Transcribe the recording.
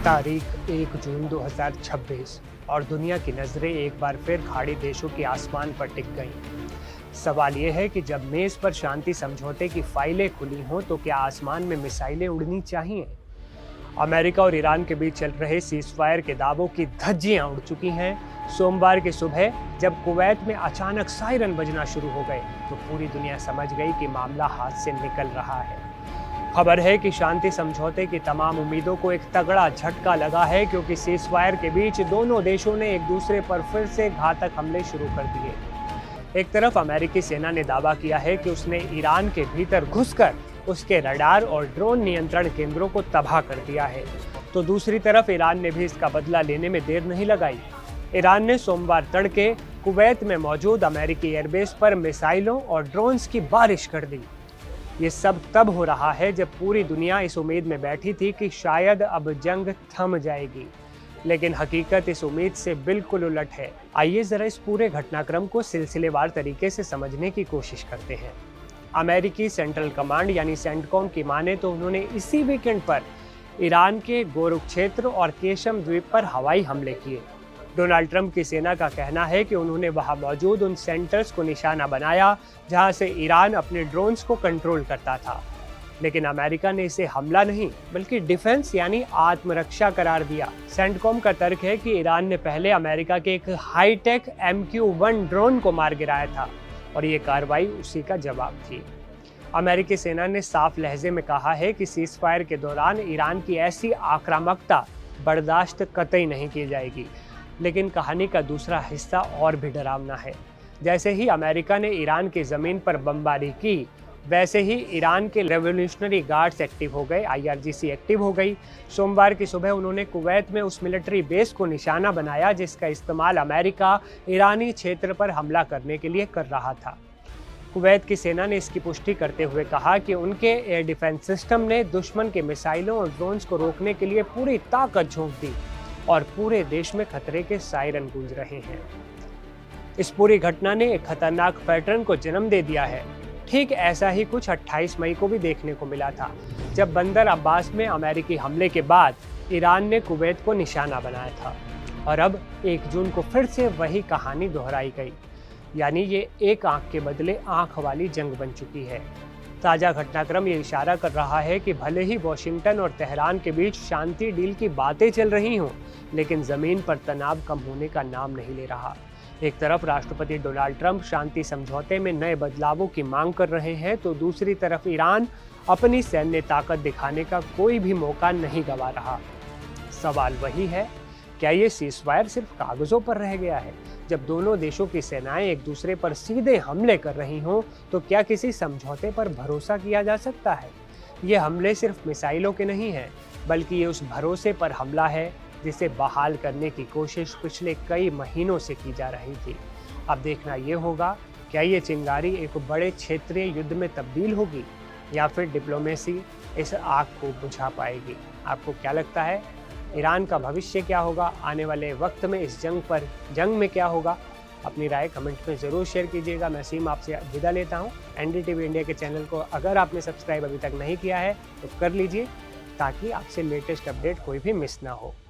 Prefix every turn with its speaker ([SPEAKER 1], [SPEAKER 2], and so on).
[SPEAKER 1] तारीख 1 जून 2026 और दुनिया की नज़रें एक बार फिर खाड़ी देशों के आसमान पर टिक गईं। सवाल ये है कि जब मेज़ पर शांति समझौते की फाइलें खुली हों तो क्या आसमान में मिसाइलें उड़नी चाहिए? अमेरिका और ईरान के बीच चल रहे सीज़फायर के दावों की धज्जियां उड़ चुकी हैं। सोमवार की सुबह जब कुवैत में अचानक सायरन बजना शुरू हो गए तो पूरी दुनिया समझ गई कि मामला हाथ से निकल रहा है। खबर है कि शांति समझौते की तमाम उम्मीदों को एक तगड़ा झटका लगा है, क्योंकि सीज़फायर के बीच दोनों देशों ने एक दूसरे पर फिर से घातक हमले शुरू कर दिए। एक तरफ अमेरिकी सेना ने दावा किया है कि उसने ईरान के भीतर घुसकर उसके रडार और ड्रोन नियंत्रण केंद्रों को तबाह कर दिया है, तो दूसरी तरफ ईरान ने भी इसका बदला लेने में देर नहीं लगाई। ईरान ने सोमवार तड़के कुवैत में मौजूद अमेरिकी एयरबेस पर मिसाइलों और ड्रोन्स की बारिश कर दी। ये सब तब हो रहा है जब पूरी दुनिया इस उम्मीद में बैठी थी कि शायद अब जंग थम जाएगी, लेकिन हकीकत इस उम्मीद से बिल्कुल उलट है। आइए जरा इस पूरे घटनाक्रम को सिलसिलेवार तरीके से समझने की कोशिश करते हैं। अमेरिकी सेंट्रल कमांड यानी सेंटकॉम की माने तो उन्होंने इसी वीकेंड पर ईरान के गोरुक क्षेत्र और केशम द्वीप पर हवाई हमले किए। डोनाल्ड ट्रंप की सेना का कहना है कि उन्होंने वहां मौजूद उन सेंटर्स को निशाना बनाया जहां से ईरान अपने ड्रोन्स को कंट्रोल करता था, लेकिन अमेरिका ने इसे हमला नहीं बल्कि डिफेंस यानी आत्मरक्षा करार दिया। सेंटकॉम का तर्क है कि ईरान ने पहले अमेरिका के एक हाईटेक MQ-1 ड्रोन को मार गिराया था और ये कार्रवाई उसी का जवाब थी। अमेरिकी सेना ने साफ लहजे में कहा है कि सीज़फायर के दौरान ईरान की ऐसी आक्रामकता बर्दाश्त कतई नहीं की जाएगी। लेकिन कहानी का दूसरा हिस्सा और भी डरावना है। जैसे ही अमेरिका ने ईरान की ज़मीन पर बमबारी की, वैसे ही ईरान के रेवोल्यूशनरी गार्ड्स एक्टिव हो गए, IRGC एक्टिव हो गई। सोमवार की सुबह उन्होंने कुवैत में उस मिलिट्री बेस को निशाना बनाया जिसका इस्तेमाल अमेरिका ईरानी क्षेत्र पर हमला करने के लिए कर रहा था। कुवैत की सेना ने इसकी पुष्टि करते हुए कहा कि उनके एयर डिफेंस सिस्टम ने दुश्मन के मिसाइलों और ड्रोन्स को रोकने के लिए पूरी ताकत झोंक दी और पूरे देश में खतरे के सायरन गूंज रहे हैं। इस पूरी घटना ने एक खतरनाक पैटर्न को जन्म दे दिया है। ठीक ऐसा ही कुछ 28 मई को भी देखने को मिला था, जब बंदर अब्बास में अमेरिकी हमले के बाद ईरान ने कुवैत को निशाना बनाया था। और अब 1 जून को फिर से वही कहानी दोहराई गई, यानी ये एक आंख के बदले आंख वाली जंग बन चुकी है। ताज़ा घटनाक्रम ये इशारा कर रहा है कि भले ही वॉशिंगटन और तेहरान के बीच शांति डील की बातें चल रही हों, लेकिन ज़मीन पर तनाव कम होने का नाम नहीं ले रहा। एक तरफ राष्ट्रपति डोनाल्ड ट्रंप शांति समझौते में नए बदलावों की मांग कर रहे हैं, तो दूसरी तरफ ईरान अपनी सैन्य ताकत दिखाने का कोई भी मौका नहीं गंवा रहा। सवाल वही है, क्या ये सीज़फायर सिर्फ कागज़ों पर रह गया है? जब दोनों देशों की सेनाएं एक दूसरे पर सीधे हमले कर रही हों, तो क्या किसी समझौते पर भरोसा किया जा सकता है? ये हमले सिर्फ मिसाइलों के नहीं हैं, बल्कि ये उस भरोसे पर हमला है जिसे बहाल करने की कोशिश पिछले कई महीनों से की जा रही थी। अब देखना ये होगा, क्या ये चिंगारी एक बड़े क्षेत्रीय युद्ध में तब्दील होगी या फिर डिप्लोमेसी इस आग को बुझा पाएगी? आपको क्या लगता है, ईरान का भविष्य क्या होगा? आने वाले वक्त में इस जंग में क्या होगा? अपनी राय कमेंट में ज़रूर शेयर कीजिएगा। मैं सीम आपसे विदा लेता हूँ। NDTV इंडिया के चैनल को अगर आपने सब्सक्राइब अभी तक नहीं किया है तो कर लीजिए, ताकि आपसे लेटेस्ट अपडेट कोई भी मिस ना हो।